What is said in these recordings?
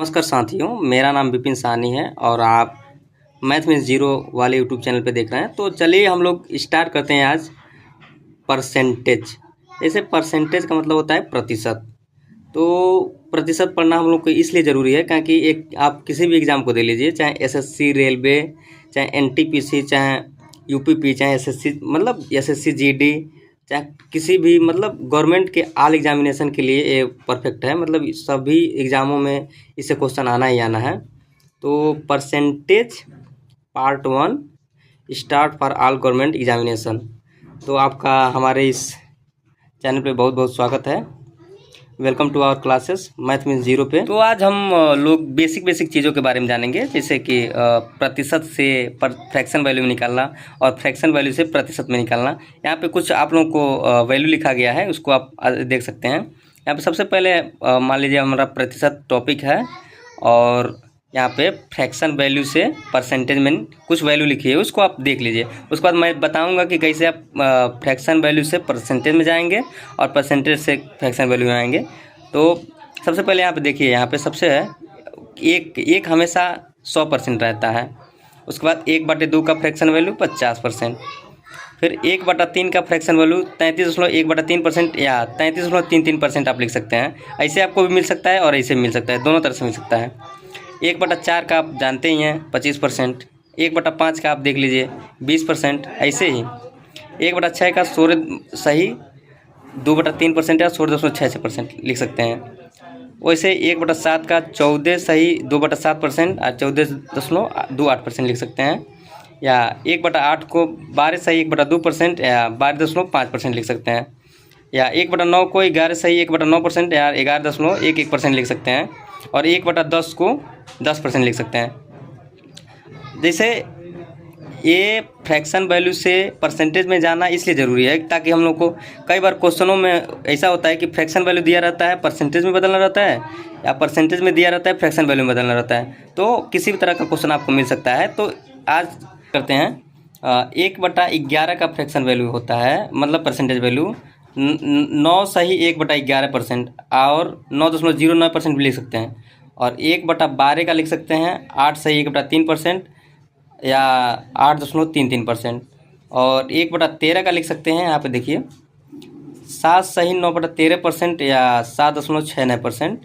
नमस्कार साथियों, मेरा नाम विपिन साहनी है और आप मैथ मीन्स जीरो वाले यूट्यूब चैनल पे देख रहे हैं। तो चलिए हम लोग स्टार्ट करते हैं आज परसेंटेज। जैसे परसेंटेज का मतलब होता है प्रतिशत। तो प्रतिशत पढ़ना हम लोग को इसलिए ज़रूरी है क्योंकि एक आप किसी भी एग्ज़ाम को दे लीजिए, चाहे एसएससी रेलवे, चाहे एनटीपीसी, चाहे यूपीपी, चाहे एसएससी मतलब एसएससी जीडी, चाहे किसी भी मतलब गवर्नमेंट के ऑल एग्जामिनेशन के लिए ये परफेक्ट है। मतलब सभी एग्ज़ामों में इससे क्वेश्चन आना ही आना है। तो percentage part 1 start for all government examination. तो आपका हमारे इस चैनल पे बहुत बहुत स्वागत है। Welcome to our classes math means zero पे। तो आज हम लोग बेसिक चीज़ों के बारे में जानेंगे, जैसे कि प्रतिशत से फ्रैक्शन वैल्यू में निकालना और फ्रैक्शन वैल्यू से प्रतिशत में निकालना। यहाँ पे कुछ आप लोगों को वैल्यू लिखा गया है, उसको आप देख सकते हैं। यहाँ पे सबसे पहले मान लीजिए हमारा प्रतिशत टॉपिक है और यहाँ पे फ्रैक्शन वैल्यू से परसेंटेज में कुछ वैल्यू लिखी है, उसको आप देख लीजिए। उसके बाद मैं बताऊंगा कि कैसे आप फ्रैक्शन वैल्यू से परसेंटेज में जाएंगे और परसेंटेज से फ्रैक्शन वैल्यू में आएंगे। तो सबसे पहले यहाँ पे देखिए, यहाँ पे सबसे है एक हमेशा 100% रहता है। उसके बाद 1/2 का फ्रैक्शन वैल्यू 50%, फिर 1/3 का फ्रैक्शन वैल्यू 33.1/3% या 33.33% आप लिख सकते हैं। ऐसे आपको भी मिल सकता है और ऐसे भी मिल सकता है, दोनों तरह से मिल सकता है। 1/4 का आप जानते ही हैं 25%, 1/5 का आप देख लीजिए 20%, ऐसे ही 1/6 का 16 सही 2/3% या 16.66% लिख सकते हैं। वैसे 1/7 का 14 सही 2/7% और 14.28% लिख सकते हैं। या 1/8 को 12 सही 1/2% या 12.5% लिख सकते हैं। या 1/9 को 11 सही 1/9% या 11.11% लिख सकते हैं। और 1/10 को 10% लिख सकते हैं। जैसे ये फ्रैक्शन वैल्यू से परसेंटेज में जाना इसलिए ज़रूरी है ताकि हम लोग को कई बार क्वेश्चनों में ऐसा होता है कि फ्रैक्शन वैल्यू दिया रहता है, परसेंटेज में बदलना रहता है, या परसेंटेज में दिया रहता है, फ्रैक्शन वैल्यू में बदलना रहता है। तो किसी भी तरह का क्वेश्चन आपको मिल सकता है। तो आज करते हैं 1/11 का फ्रैक्शन वैल्यू होता है, मतलब परसेंटेज वैल्यू 9 सही 1/11% और 9.09% भी लिख सकते हैं। और 1/12 का लिख सकते हैं 8 सही 1/3% या 8.33%। और 1/13 का लिख सकते हैं, यहाँ पे देखिए 7 सही 9/13% या 7.69%।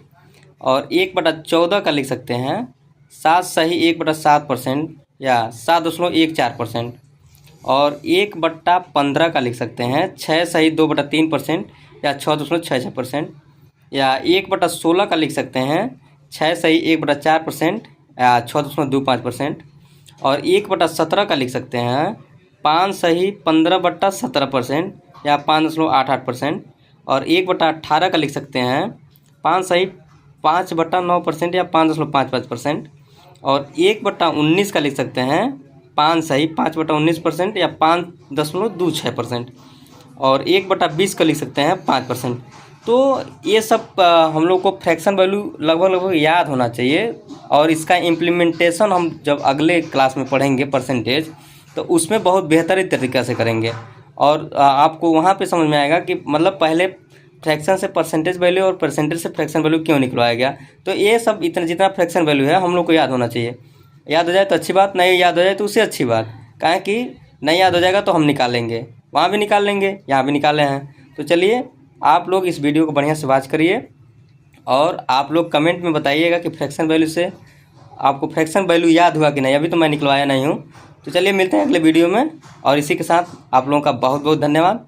और 1/14 का लिख सकते हैं 7 सही 1/7% या 7.14%। और 1/15 का लिख सकते हैं 6 सही 2/3% या 6.66%। या 1/16 का लिख सकते हैं 6 सही 1/4% या 6.25%। और 1/17 का लिख सकते हैं 5 सही 15/17% या 5.88%। और 1/18 का लिख सकते हैं 5 सही 5/9% या 5.55%। और 1/19 का लिख सकते हैं 5 सही 5/19% या 5.26%। और 1/20 का लिख सकते हैं 5%। तो ये सब हम लोग को फ्रैक्शन वैल्यू लगभग याद होना चाहिए। और इसका इम्प्लीमेंटेशन हम जब अगले क्लास में पढ़ेंगे परसेंटेज, तो उसमें बहुत बेहतरीन तरीक़े से करेंगे। और आपको वहाँ पे समझ में आएगा कि मतलब पहले फ्रैक्शन से परसेंटेज वैल्यू और परसेंटेज से फ्रैक्शन वैल्यू क्यों निकलवाया गया। तो ये सब जितना फ्रैक्शन वैल्यू है हम लोग को याद होना चाहिए। याद हो जाए तो अच्छी बात, नहीं याद हो जाए तो उससे अच्छी बात। काहे कि नहीं याद हो जाएगा तो हम निकालेंगे, वहाँ भी निकाल लेंगे, यहाँ भी निकाले हैं। तो चलिए आप लोग इस वीडियो को बढ़िया से वॉच करिए और आप लोग कमेंट में बताइएगा कि फ्रैक्शन वैल्यू से आपको फ्रैक्शन वैल्यू याद हुआ कि नहीं। अभी तो मैं निकलवाया नहीं हूँ। तो चलिए मिलते हैं अगले वीडियो में, और इसी के साथ आप लोगों का बहुत बहुत धन्यवाद।